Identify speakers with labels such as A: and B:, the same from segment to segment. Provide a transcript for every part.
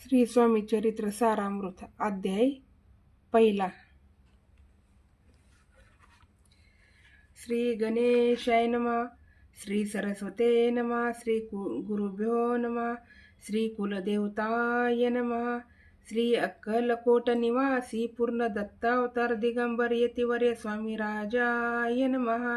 A: श्री स्वामी चरित्र सारामृत अध्याय पहिला. श्री गणेशाय नमः. श्री सरस्वते नमः. श्री गुरुभ्यो नमः. श्री कुलदेवताय नमः. श्री अक्कलकोट निवासी पूर्ण दत्तावतार दिगंबर यतिवर्य स्वामी राजाय नमः.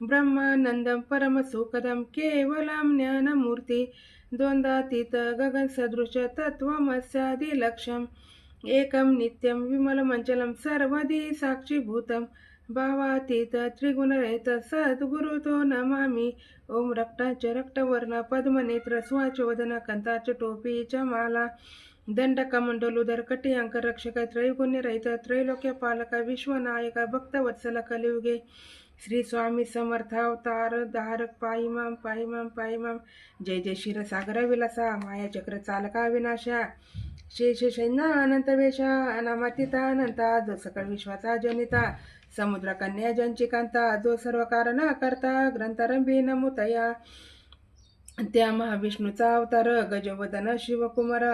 A: ब्रह्मानंदम परम सुखदम केवलम ज्ञानमूर्ती द्वंद्वातीत गगन सदृश तत्वमस्यादिलक्ष्यम् एकं नित्यं विमलमञ्चलं सर्वदी साक्षीभूतं भावातीत त्रिगुणरहित सद्गुरुतो नमामि. ओम रक्ताच रक्तवर्ण पद्मनेत्र स्वाचवदन कंताच टोपी च माला दंडकमंडलुधर कटियांक रक्षक त्रैगुण्यरहित त्रैलोक्य पालक विश्वनायक भक्तवत्सल कलियुगे श्री स्वामी समर्थ अवतार धारक पाहिमाम पाहिमाम पाहिमाम. जय जय क्षीरसागर विलासा मायाचक्र चालका विनाशा शेष शैन्य अनंत वेशा अनामातीता अनंता जो सकळ विश्वाचा जनिता समुद्र कन्या जंचिकांता जो सर्व कारण करता ग्रंथारंभी नमुतया त्या महाविष्णूचा अवतार गजवदन शिवकुमार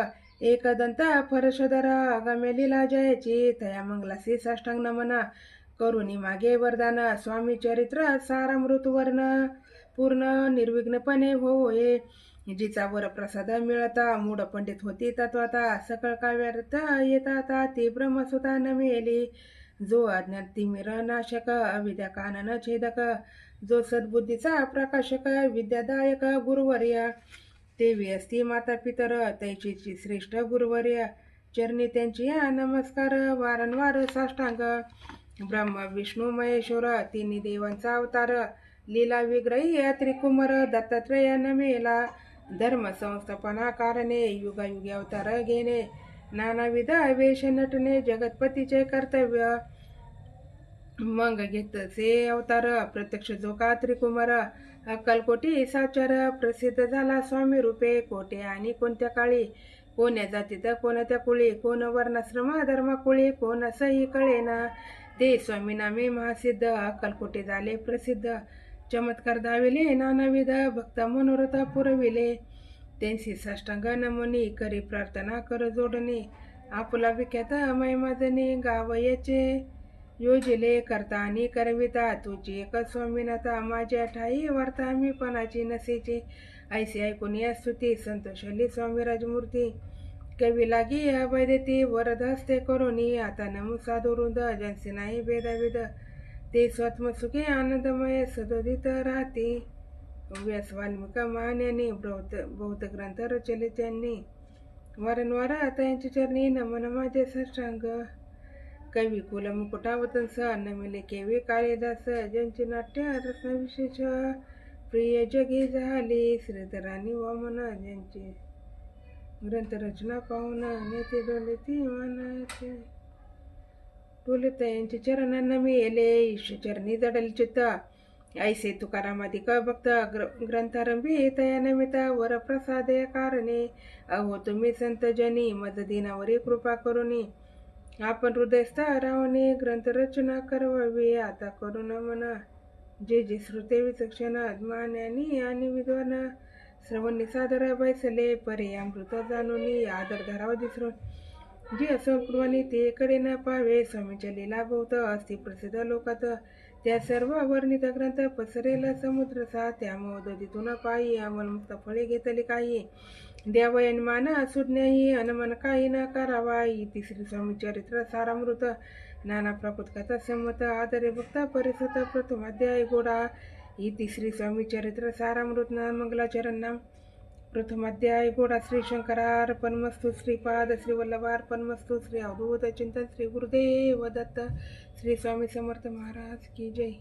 A: एकदंत परशुधर अगम्य लीला जयाची तया मंगलासी साष्टांग नमन करुणी मागे वरदान स्वामी चरित्र सारामृत वर्ण पूर्ण निर्विघ्नपणे होये. जिचा वर प्रसाद मिळता मूढ पंडित होती तत्वाता सकळ काव्यार्थ येता ती ब्रह्मसुता न मिळेली. जो अज्ञान तिमिर नाशक अविद्या कानन छेदक जो सद्बुद्धीचा प्रकाशक विद्यादायक गुरुवर्य तेवी असती माता पितर तैचीची श्रेष्ठ गुरुवर्य चरणी त्यांची नमस्कार वारंवार साष्टांग. ब्रह्मा विष्णू महेश्वर तिन्ही देवांचा अवतार लीला विग्रही त्रिकुमार दत्तात्रय नमेला धर्म संस्थापना कारणे युगायुगी अवतार घेणे नानाविध वेश नटणे जगतपतीचे कर्तव्य मग घेतसे अवतार प्रत्यक्ष जो का त्रिकुमार अक्कलकोटी साचार प्रसिद्ध झाला स्वामी रूपे कोटे आणि कोणत्या काळी कोण्या जातीत कोणत्या कुळी कोण वर्णाश्रम धर्मकुळी कोण सही कळेना ते स्वामी नामे महासिद्ध अक्कलकोटी झाले प्रसिद्ध चमत्कार दाविले नानाविध भक्त मनोरथ पुरविले त्यांची साष्टांग नमनी करी प्रार्थना कर जोडणे आपला विख्यात महिमाजने गाव याचे योजिले करता आणि करविता तुझी एक स्वामीनाथा माझ्या ठाई वार्ता मी पणाची नसेची ऐसी ऐकून या स्तुती संतोषली स्वामी राजमूर्ती कवी लागी वैदेती वरद हस्ते करोनी आता नमु साधुरुंद जनसे नाही भेदाविद ते स्वात्मसुखे आनंदमय सदोदित राहते. व्यास वाल्मिक महाज्ञानी बौद्ध ग्रंथ रचले त्यांनी वारंवार त्यांच्या चरणी नमन माझे साष्टांग. कवी कुल मुकुटावतंस नमिले केवी कालिदास ज्यांचे नाट्य रत्न विशेष प्रिय जगी झाली श्रीधराणी वामन ज्यांचे ग्रंथरचना पाहून नेते डोलती मनाचे डोलत यांचे चरणांना मिळेले ईश्वचरणी जडल चित्त ऐसे तुकारामाधिक भक्त ग्रंथारंभी तया नमिता वर प्रसादय कारणे अहो तुम्ही संत जनी मद दिनावरी कृपा करुनी आपण हृदयस्थ रावणे ग्रंथरचना करवावी आता करून म्हणा. जे जे श्रुते विचक्षण ज्ञानी आणि विद्वान श्रवणी सादर बैसले परे अमृत जाणून आदर धराव दिसरून जी असंकृवानी ते कडे न पावे स्वामीच्या लीला भोवत असती प्रसिद्ध लोकात त्या सर्व वर्णित ग्रंथ पसरेल समुद्रसा त्या मोदतीतून पायी अमलमुक्त फळे घेतली काही द्यावयन मान सुज्ञही अनमन काही न करावा. तिसरी स्वामी चरित्र सारामृत नाना प्राकृत कथा संमत आदरे भक्त परिसत प्रथमाध्याय गोडा ही तिसरी स्वामी चरित्र सारामृत मंगलाचरण नाम प्रथमाध्याय गोडा. श्री शंकरार्पणमस्तु. श्रीपाद श्री वल्लभार्पणमस्तु. श्री अवधूत चिंतन श्री गुरुदेव दत्त. श्री स्वामी समर्थ महाराज की जय.